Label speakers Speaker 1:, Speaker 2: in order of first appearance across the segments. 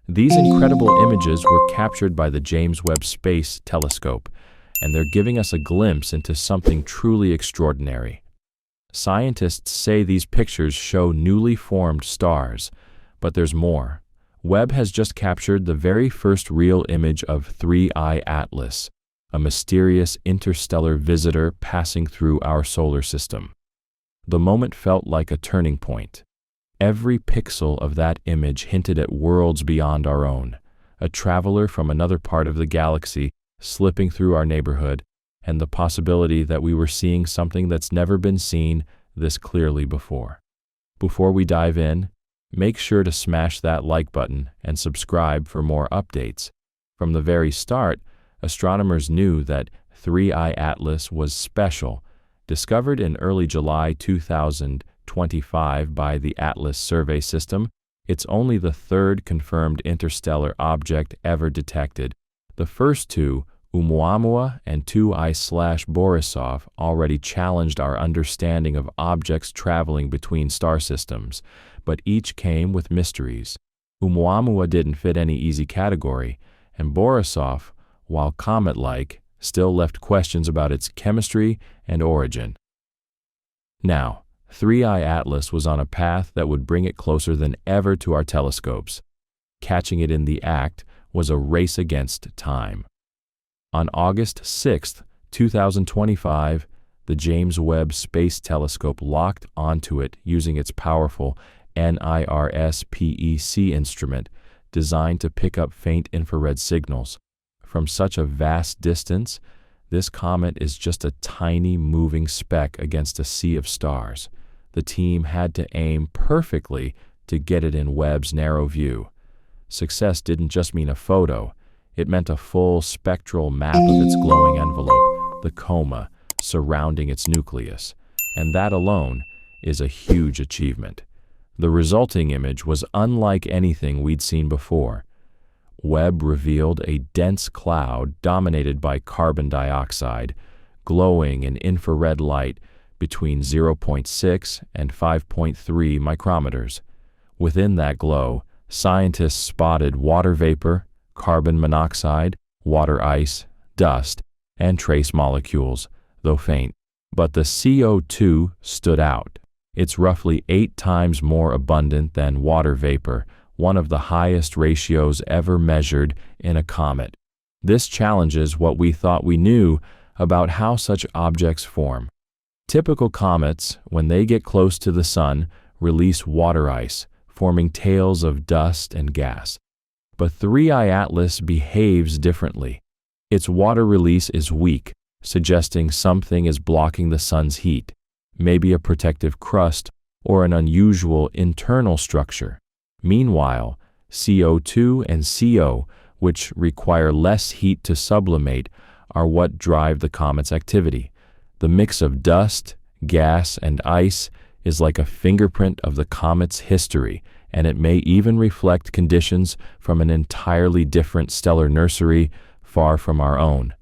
Speaker 1: These incredible images were captured by the James Webb Space Telescope, and they're giving us a glimpse into something truly extraordinary. Scientists say these pictures show newly formed stars, but there's more. Webb has just captured the very first real image of 3I Atlas, a mysterious interstellar visitor passing through our solar system. The moment felt like a turning point. Every pixel of that image hinted at worlds beyond our own, a traveler from another part of the galaxy slipping through our neighborhood, and the possibility that we were seeing something that's never been seen this clearly before. Before we dive in, make sure to smash that like button and subscribe for more updates. From the very start, astronomers knew that 3I Atlas was special. Discovered in early July 2025 by the Atlas Survey System, it's only the third confirmed interstellar object ever detected. The first two, Oumuamua and 2I/Borisov, already challenged our understanding of objects traveling between star systems, but each came with mysteries. Oumuamua didn't fit any easy category, and Borisov, while comet-like, still left questions about its chemistry and origin. Now, 3I Atlas was on a path that would bring it closer than ever to our telescopes. Catching it in the act was a race against time. On August 6, 2025, the James Webb Space Telescope locked onto it using its powerful NIRS-PEC instrument designed to pick up faint infrared signals. From such a vast distance, this comet is just a tiny moving speck against a sea of stars. The team had to aim perfectly to get it in Webb's narrow view. Success didn't just mean a photo, it meant a full spectral map of its glowing envelope, the coma, surrounding its nucleus, and that alone is a huge achievement. The resulting image was unlike anything we'd seen before. Webb revealed a dense cloud dominated by carbon dioxide, glowing in infrared light between 0.6 and 5.3 micrometers. Within that glow, scientists spotted water vapor, carbon monoxide, water ice, dust, and trace molecules, though faint. But the CO2 stood out. It's roughly 8 times more abundant than water vapor, one of the highest ratios ever measured in a comet. This challenges what we thought we knew about how such objects form. Typical comets, when they get close to the sun, release water ice, forming tails of dust and gas. But 3I Atlas behaves differently. Its water release is weak, suggesting something is blocking the sun's heat, maybe a protective crust or an unusual internal structure. Meanwhile, CO2 and CO, which require less heat to sublimate, are what drive the comet's activity. The mix of dust, gas, and ice is like a fingerprint of the comet's history, and it may even reflect conditions from an entirely different stellar nursery far from our own.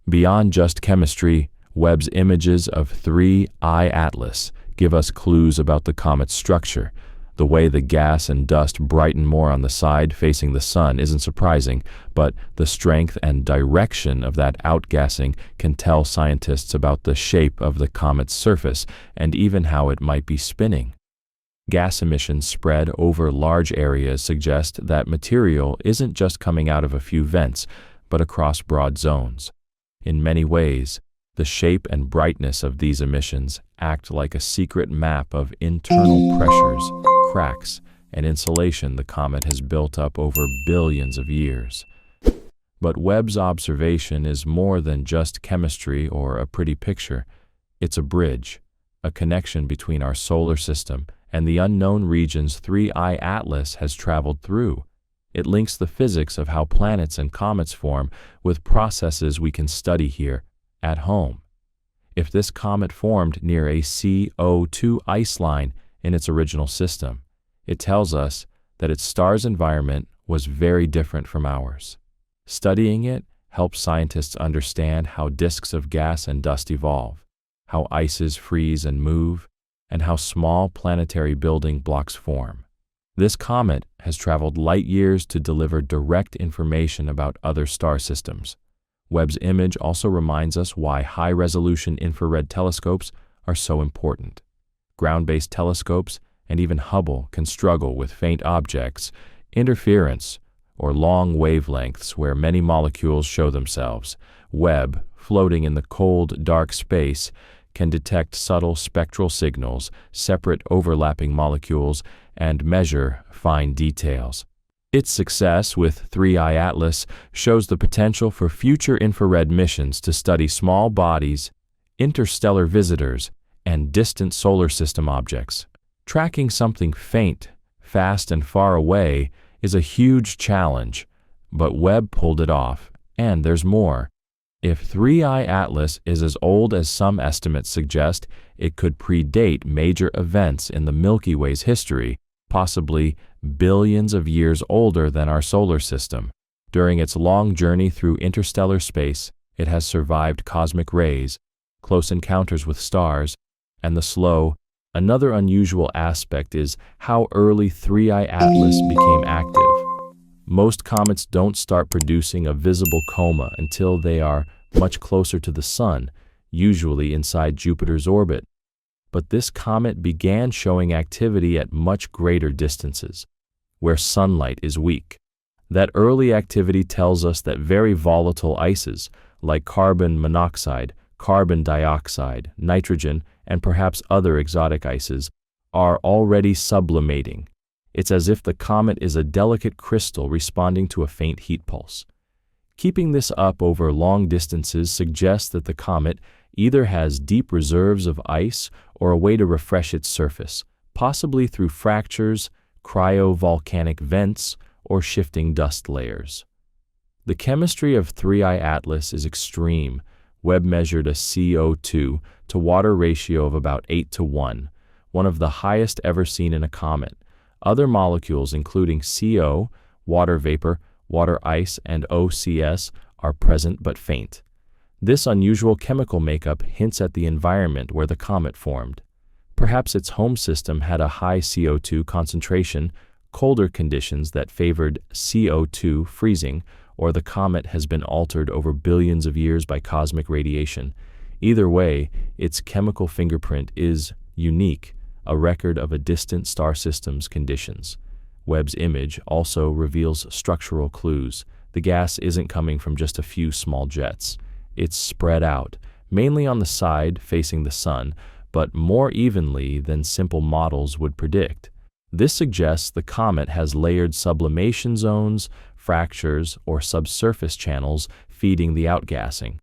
Speaker 1: Beyond just chemistry, Webb's images of 3I Atlas give us clues about the comet's structure. The way the gas and dust brighten more on the side facing the sun isn't surprising, but the strength and direction of that outgassing can tell scientists about the shape of the comet's surface and even how it might be spinning. Gas emissions spread over large areas suggest that material isn't just coming out of a few vents, but across broad zones. In many ways, the shape and brightness of these emissions act like a secret map of internal pressures, cracks, and insulation the comet has built up over billions of years. But Webb's observation is more than just chemistry or a pretty picture. It's a bridge, a connection between our solar system and the unknown regions 3I Atlas has traveled through. It links the physics of how planets and comets form with processes we can study here at home. If this comet formed near a CO2 ice line in its original system, it tells us that its star's environment was very different from ours. Studying it helps scientists understand how disks of gas and dust evolve, how ices freeze and move, and how small planetary building blocks form. This comet has traveled light years to deliver direct information about other star systems. Webb's image also reminds us why high-resolution infrared telescopes are so important. Ground-based telescopes and even Hubble can struggle with faint objects, interference, or long wavelengths where many molecules show themselves. Webb, floating in the cold, dark space, can detect subtle spectral signals, separate overlapping molecules, and measure fine details. Its success with 3i Atlas shows the potential for future infrared missions to study small bodies, interstellar visitors, and distant solar system objects. Tracking something faint, fast, and far away is a huge challenge, but Webb pulled it off, and there's more. If 3i Atlas is as old as some estimates suggest, it could predate major events in the Milky Way's history, possibly billions of years older than our solar system. During its long journey through interstellar space, it has survived cosmic rays, close encounters with stars, and the slow. Another unusual aspect is how early 3i Atlas became active. Most comets don't start producing a visible coma until they are much closer to the Sun, usually inside Jupiter's orbit. But this comet began showing activity at much greater distances, where sunlight is weak. That early activity tells us that very volatile ices, like carbon monoxide, carbon dioxide, nitrogen, and perhaps other exotic ices, are already sublimating. It's as if the comet is a delicate crystal responding to a faint heat pulse. Keeping this up over long distances suggests that the comet either has deep reserves of ice or a way to refresh its surface, possibly through fractures, cryovolcanic vents, or shifting dust layers. The chemistry of 3i Atlas is extreme. Webb measured a CO2 to water ratio of about 8:1, one of the highest ever seen in a comet. Other molecules, including CO, water vapor, water ice, and OCS, are present but faint. This unusual chemical makeup hints at the environment where the comet formed. Perhaps its home system had a high CO2 concentration, colder conditions that favored CO2 freezing, or the comet has been altered over billions of years by cosmic radiation. Either way, its chemical fingerprint is unique, a record of a distant star system's conditions. Webb's image also reveals structural clues. The gas isn't coming from just a few small jets. It's spread out, mainly on the side facing the Sun, but more evenly than simple models would predict. This suggests the comet has layered sublimation zones, fractures, or subsurface channels feeding the outgassing.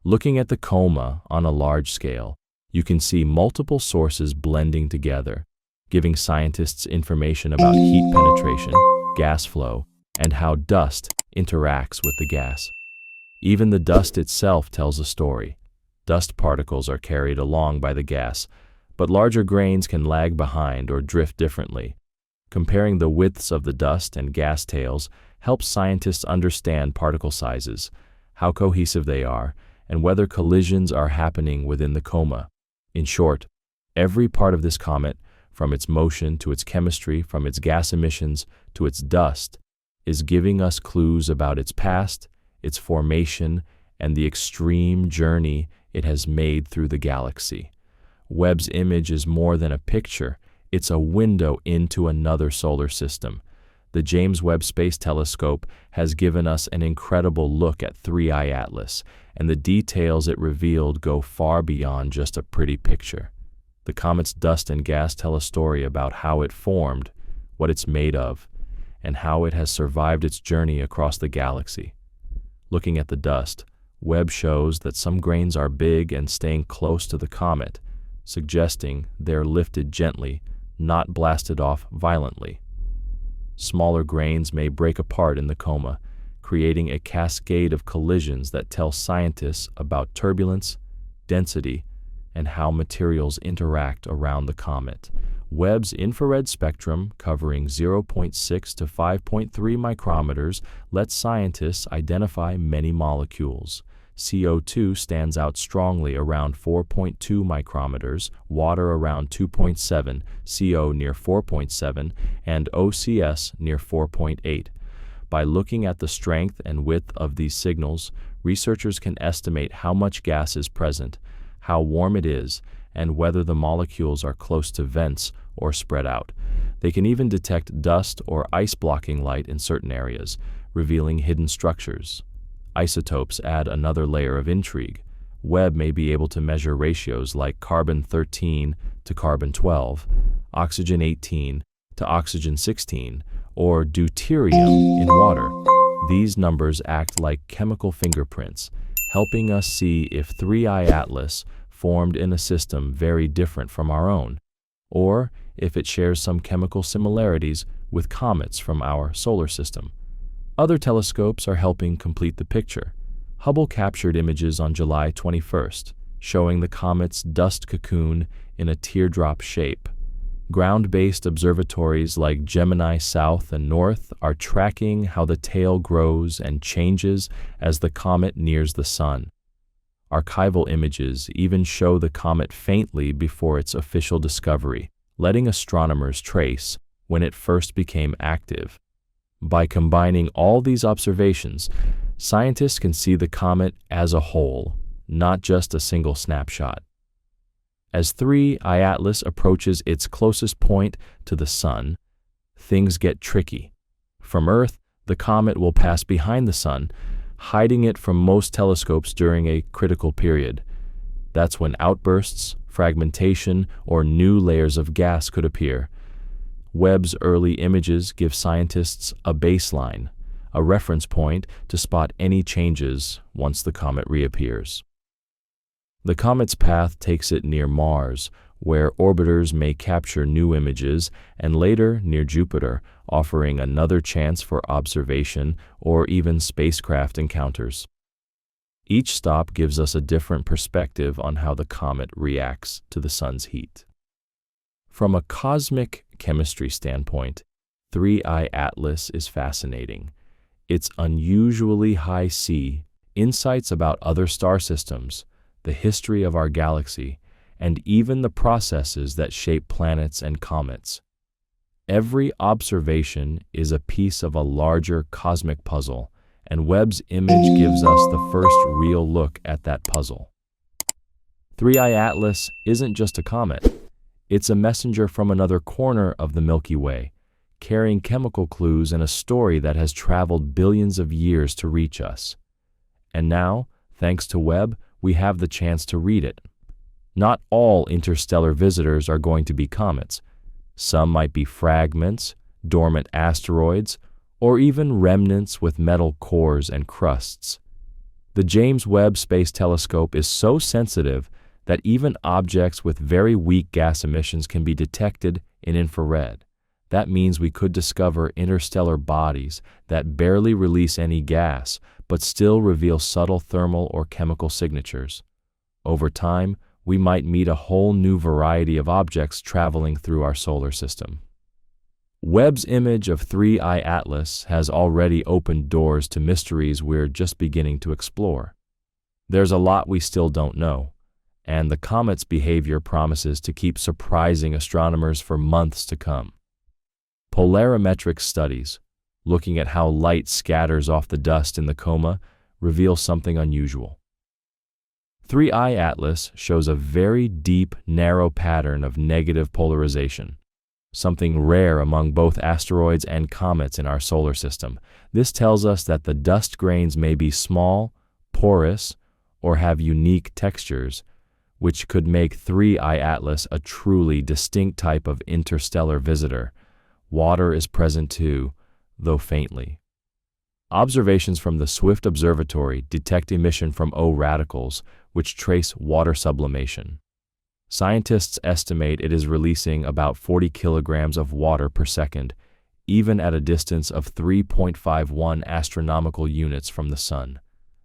Speaker 1: Looking at the coma on a large scale, you can see multiple sources blending together, giving scientists information about heat penetration, gas flow, and how dust interacts with the gas. Even the dust itself tells a story. Dust particles are carried along by the gas, but larger grains can lag behind or drift differently. Comparing the widths of the dust and gas tails helps scientists understand particle sizes, how cohesive they are, and whether collisions are happening within the coma. In short, every part of this comet, from its motion to its chemistry, from its gas emissions to its dust, is giving us clues about its past, its formation, and the extreme journey it has made through the galaxy. Webb's image is more than a picture, it's a window into another solar system. The James Webb Space Telescope has given us an incredible look at 3i Atlas, and the details it revealed go far beyond just a pretty picture. The comet's dust and gas tell a story about how it formed, what it's made of, and how it has survived its journey across the galaxy. Looking at the dust, Webb shows that some grains are big and staying close to the comet, suggesting they're lifted gently, not blasted off violently. Smaller grains may break apart in the coma, creating a cascade of collisions that tell scientists about turbulence, density, and how materials interact around the comet. Webb's infrared spectrum, covering 0.6 to 5.3 micrometers, lets scientists identify many molecules, CO2 stands out strongly around 4.2 micrometers, water around 2.7, CO near 4.7, and OCS near 4.8. By looking at the strength and width of these signals, researchers can estimate how much gas is present, how warm it is, and whether the molecules are close to vents or spread out. They can even detect dust or ice-blocking light in certain areas, revealing hidden structures. Isotopes add another layer of intrigue. Webb may be able to measure ratios like carbon-13 to carbon-12, oxygen-18 to oxygen-16, or deuterium in water. These numbers act like chemical fingerprints, helping us see if 3I Atlas formed in a system very different from our own, or if it shares some chemical similarities with comets from our solar system. Other telescopes are helping complete the picture. Hubble captured images on July 21st, showing the comet's dust cocoon in a teardrop shape. Ground-based observatories like Gemini South and North are tracking how the tail grows and changes as the comet nears the sun. Archival images even show the comet faintly before its official discovery, letting astronomers trace when it first became active. By combining all these observations, scientists can see the comet as a whole, not just a single snapshot. As 3I Atlas approaches its closest point to the sun, things get tricky. From Earth, the comet will pass behind the sun, hiding it from most telescopes during a critical period. That's when outbursts, fragmentation, or new layers of gas could appear. Webb's early images give scientists a baseline, a reference point to spot any changes once the comet reappears. The comet's path takes it near Mars, where orbiters may capture new images, and later near Jupiter, offering another chance for observation or even spacecraft encounters. Each stop gives us a different perspective on how the comet reacts to the sun's heat. From a cosmic chemistry standpoint, 3I Atlas is fascinating. Its unusually high C, insights about other star systems, the history of our galaxy, and even the processes that shape planets and comets. Every observation is a piece of a larger cosmic puzzle, and Webb's image gives us the first real look at that puzzle. 3I Atlas isn't just a comet. It's a messenger from another corner of the Milky Way, carrying chemical clues and a story that has traveled billions of years to reach us. And now, thanks to Webb, we have the chance to read it. Not all interstellar visitors are going to be comets. Some might be fragments, dormant asteroids, or even remnants with metal cores and crusts. The James Webb Space Telescope is so sensitive that even objects with very weak gas emissions can be detected in infrared. That means we could discover interstellar bodies that barely release any gas, but still reveal subtle thermal or chemical signatures. Over time, we might meet a whole new variety of objects traveling through our solar system. Webb's image of 3I Atlas has already opened doors to mysteries we're just beginning to explore. There's a lot we still don't know, and the comet's behavior promises to keep surprising astronomers for months to come. Polarimetric studies, looking at how light scatters off the dust in the coma, reveal something unusual. 3I Atlas shows a very deep, narrow pattern of negative polarization, something rare among both asteroids and comets in our solar system. This tells us that the dust grains may be small, porous, or have unique textures, which could make 3I Atlas a truly distinct type of interstellar visitor. Water is present too, though faintly. Observations from the Swift Observatory detect emission from O radicals, which trace water sublimation. Scientists estimate it is releasing about 40 kilograms of water per second, even at a distance of 3.51 astronomical units from the Sun.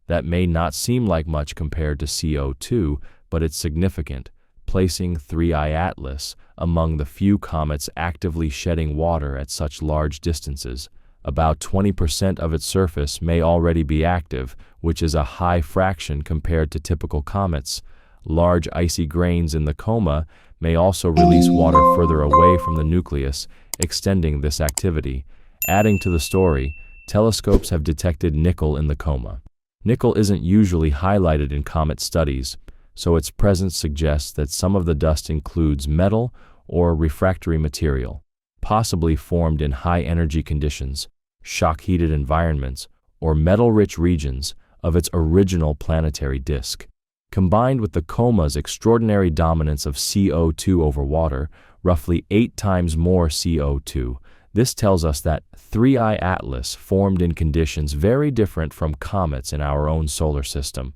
Speaker 1: That may not seem like much compared to CO2, but it's significant, placing 3I Atlas among the few comets actively shedding water at such large distances. About 20% of its surface may already be active, which is a high fraction compared to typical comets. Large icy grains in the coma may also release water further away from the nucleus, extending this activity. Adding to the story, telescopes have detected nickel in the coma. Nickel isn't usually highlighted in comet studies, so its presence suggests that some of the dust includes metal or refractory material, possibly formed in high-energy conditions, shock-heated environments, or metal-rich regions of its original planetary disk. Combined with the coma's extraordinary dominance of CO2 over water, roughly 8 times more CO2, this tells us that 3I Atlas formed in conditions very different from comets in our own solar system.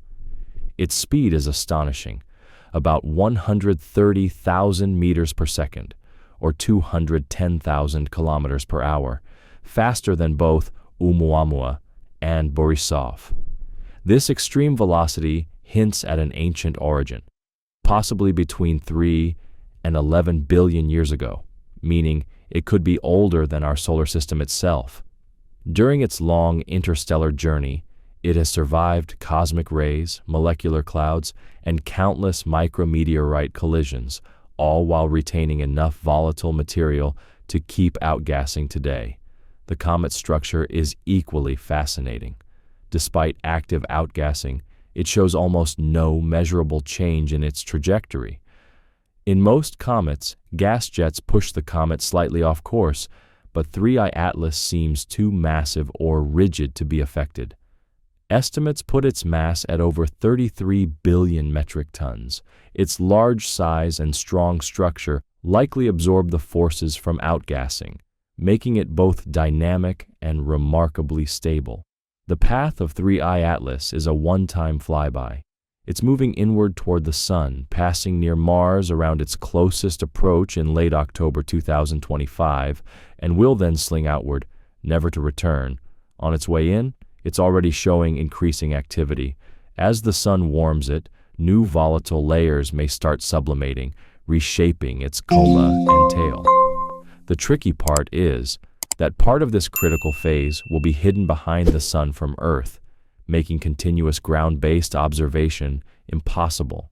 Speaker 1: Its speed is astonishing, about 130,000 meters per second, or 210,000 kilometers per hour, faster than both Oumuamua and Borisov. This extreme velocity hints at an ancient origin, possibly between 3 and 11 billion years ago, meaning it could be older than our solar system itself. During its long interstellar journey, it has survived cosmic rays, molecular clouds, and countless micrometeorite collisions, all while retaining enough volatile material to keep outgassing today. The comet's structure is equally fascinating. Despite active outgassing, it shows almost no measurable change in its trajectory. In most comets, gas jets push the comet slightly off course, but 3I Atlas seems too massive or rigid to be affected. Estimates put its mass at over 33 billion metric tons. Its large size and strong structure likely absorb the forces from outgassing, making it both dynamic and remarkably stable. The path of 3I Atlas is a one-time flyby. It's moving inward toward the Sun, passing near Mars around its closest approach in late October 2025, and will then sling outward, never to return. On its way in, it's already showing increasing activity. As the Sun warms it, new volatile layers may start sublimating, reshaping its coma and tail. The tricky part is that part of this critical phase will be hidden behind the Sun from Earth, making continuous ground-based observation impossible.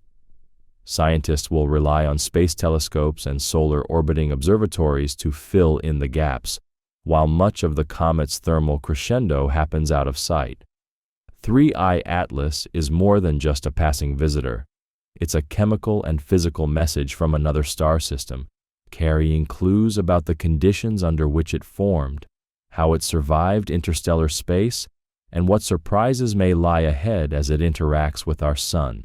Speaker 1: Scientists will rely on space telescopes and solar orbiting observatories to fill in the gaps, while much of the comet's thermal crescendo happens out of sight. 3I Atlas is more than just a passing visitor. It's a chemical and physical message from another star system, carrying clues about the conditions under which it formed, how it survived interstellar space, and what surprises may lie ahead as it interacts with our Sun.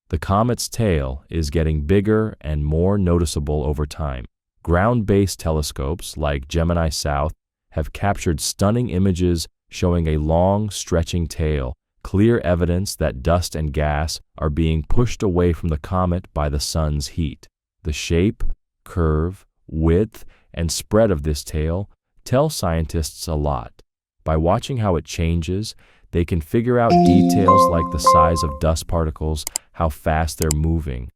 Speaker 1: The comet's tail is getting bigger and more noticeable over time. Ground-based telescopes like Gemini South have captured stunning images showing a long, stretching tail, clear evidence that dust and gas are being pushed away from the comet by the Sun's heat. The shape, curve, width, and spread of this tail tell scientists a lot. By watching how it changes, they can figure out details like the size of dust particles, how fast they're moving,